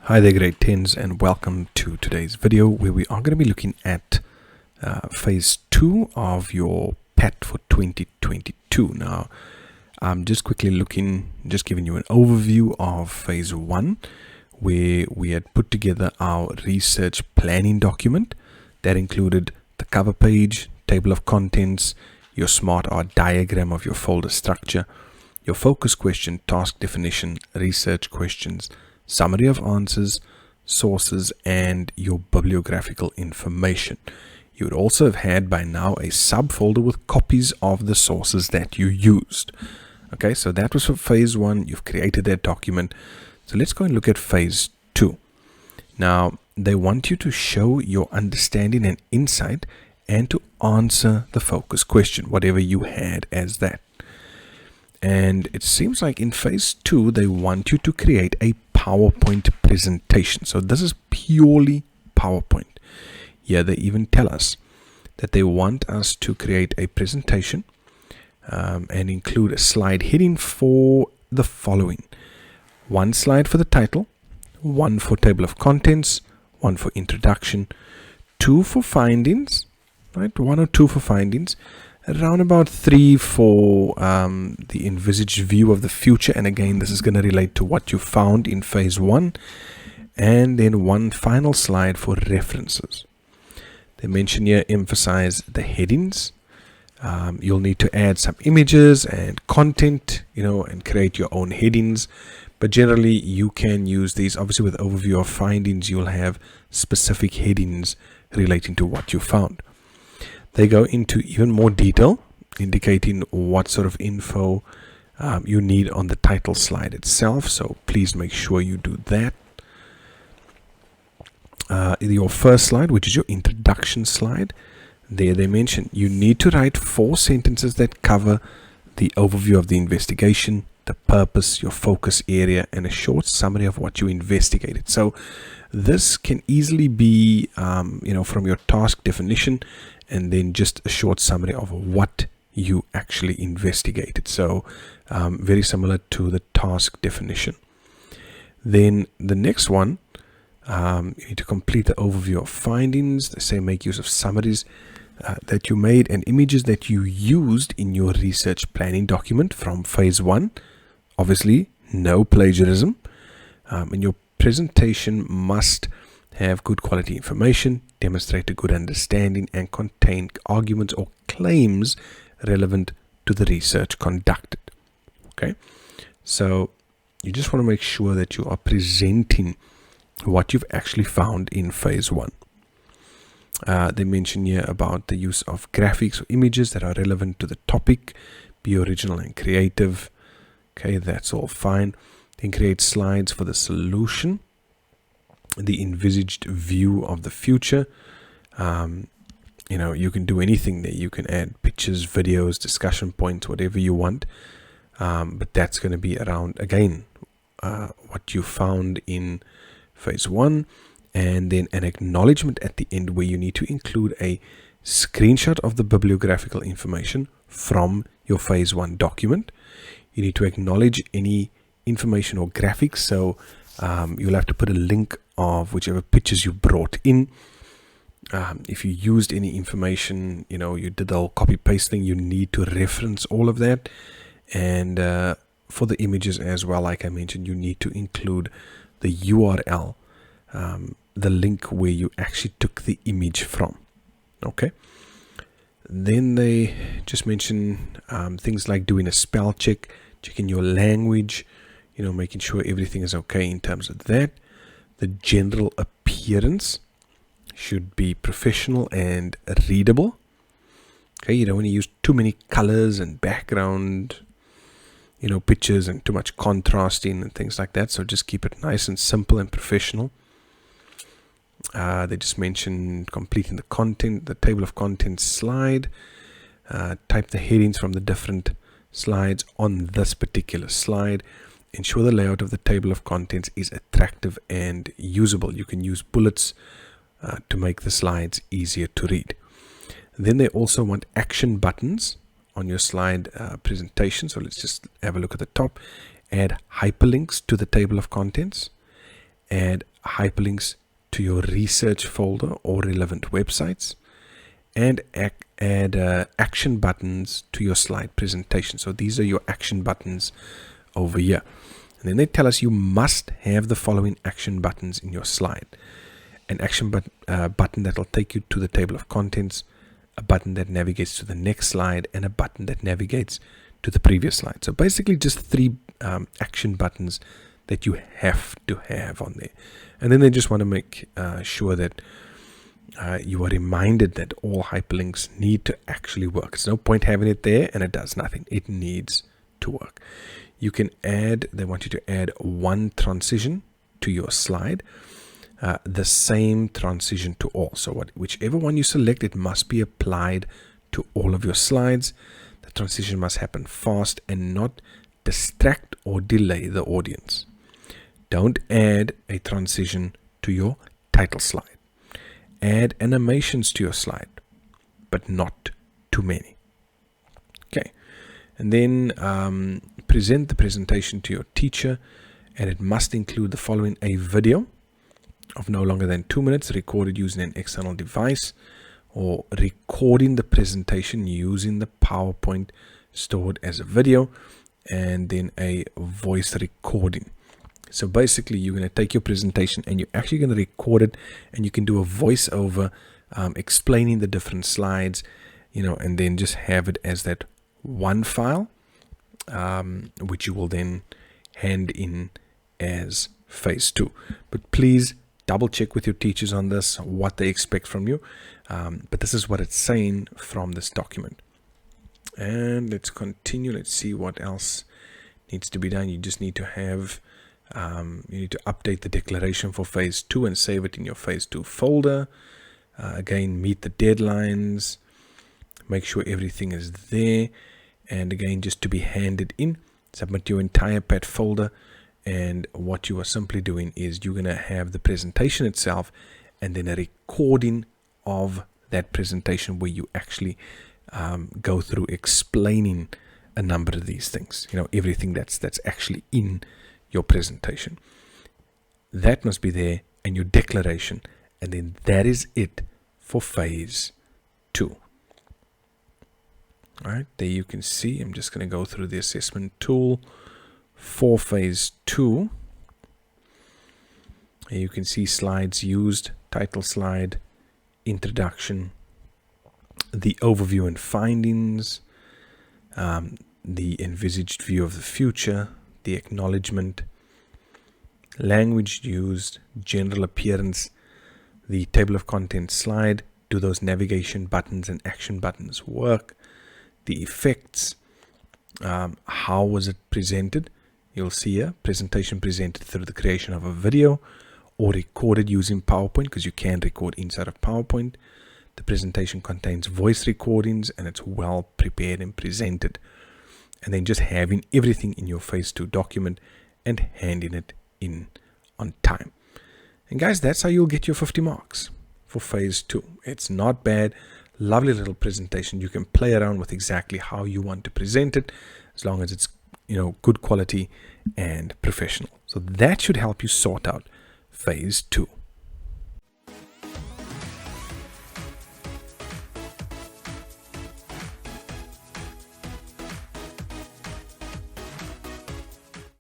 Hi there grade 10s and welcome to today's video where we are going to be looking at phase 2 of your PAT for 2022. Now I'm just quickly giving you an overview of phase 1 where we had put together our research planning document that included the cover page, table of contents, your smart art diagram of your folder structure, your focus question, task definition, research questions, summary of answers, sources, and your bibliographical information. You would also have had by now a subfolder with copies of the sources that you used. Okay, so that was for phase 1. You've created that document. So let's go and look at phase 2. Now, they want you to show your understanding and insight and to answer the focus question, whatever you had as that. And it seems like in phase 2, they want you to create a PowerPoint presentation. So this is purely PowerPoint. Yeah, they even tell us that they want us to create a presentation and include a slide heading for the following. 1 slide for the title, 1 for table of contents, 1 for introduction, 2 for findings, right? 1 or 2 for findings, around about 3 for the envisaged view of the future, and again this is going to relate to what you found in phase 1, and then 1 final slide for references. They mention here, emphasize the headings. You'll need to add some images and content, and create your own headings, but generally you can use these. Obviously with overview of findings you'll have specific headings relating to what you found. They go into even more detail, indicating what sort of info you need on the title slide itself. So please make sure you do that. Your first slide, which is your introduction slide, there they mention you need to write 4 sentences that cover the overview of the investigation, the purpose, your focus area, and a short summary of what you investigated. So this can easily be, from your task definition, and then just a short summary of what you actually investigated. So very similar to the task definition. Then the next one, you need to complete the overview of findings. They say make use of summaries that you made and images that you used in your research planning document from phase 1. Obviously, no plagiarism. And your presentation must have good quality information, demonstrate a good understanding, and contain arguments or claims relevant to the research conducted. Okay, so you just want to make sure that you are presenting what you've actually found in phase 1. They mention here about the use of graphics or images that are relevant to the topic. Be original and creative. Okay, that's all fine. Then create slides for the solution, the envisaged view of the future. You can do anything there. You can add pictures, videos, discussion points, whatever you want. But that's going to be around, again, what you found in phase 1. And then an acknowledgement at the end where you need to include a screenshot of the bibliographical information from your phase 1 document. You need to acknowledge any information or graphics. So you'll have to put a link of whichever pictures you brought in. If you used any information, you did the whole copy paste thing, you need to reference all of that. And for the images as well, like I mentioned, you need to include the URL, the link where you actually took the image from. Okay. Then they just mention things like doing a spell check, checking your language, making sure everything is okay in terms of that. The general appearance should be professional and readable. Okay, you don't want to use too many colors and background, pictures and too much contrasting and things like that. So just keep it nice and simple and professional. They just mentioned completing the content, the table of contents slide. Type the headings from the different slides on this particular slide. Ensure the layout of the table of contents is attractive and usable. You can use bullets to make the slides easier to read. Then they also want action buttons on your slide presentation. So let's just have a look at the top. Add hyperlinks to the table of contents. add hyperlinks to your research folder or relevant websites, and add action buttons to your slide presentation. So these are your action buttons over here. And then they tell us you must have the following action buttons in your slide. An action button that will take you to the table of contents, a button that navigates to the next slide, and a button that navigates to the previous slide. So basically just 3 action buttons that you have to have on there. And then they just want to make sure that you are reminded that all hyperlinks need to actually work. There's no point having it there and it does nothing. It needs to work. You can add, they want you to add 1 transition to your slide, the same transition to all. So whichever one you select, it must be applied to all of your slides. The transition must happen fast and not distract or delay the audience. Don't add a transition to your title slide. Add animations to your slide, but not too many. Okay, and then present the presentation to your teacher, and it must include the following: a video of no longer than 2 minutes recorded using an external device, or recording the presentation using the PowerPoint stored as a video, and then a voice recording. So basically you're going to take your presentation and you're actually going to record it, and you can do a voiceover explaining the different slides, and then just have it as that one file, which you will then hand in as phase 2. But please double check with your teachers on this, what they expect from you. But this is what it's saying from this document. And let's continue. Let's see what else needs to be done. You just need to have you need to update the declaration for phase 2 and save it in your phase 2 folder. Again, meet the deadlines, make sure everything is there, and again, just to be handed in, submit your entire PAT folder. And what you are simply doing is you're going to have the presentation itself and then a recording of that presentation where you actually go through explaining a number of these things, everything that's actually in your presentation. That must be there, and your declaration, and then that is it for phase 2. All right, there you can see, I'm just going to go through the assessment tool for phase 2. Here you can see slides used, title slide, introduction, the overview and findings, the envisaged view of the future, the acknowledgement, language used, general appearance, the table of contents slide, do those navigation buttons and action buttons work, the effects, how was it presented. You'll see here, presentation presented through the creation of a video or recorded using PowerPoint, because you can record inside of PowerPoint. The presentation contains voice recordings and it's well prepared and presented. And then just having everything in your phase 2 document and handing it in on time. And guys, that's how you'll get your 50 marks for phase 2. It's not bad. Lovely little presentation. You can play around with exactly how you want to present it, as long as it's good quality and professional. So that should help you sort out phase 2.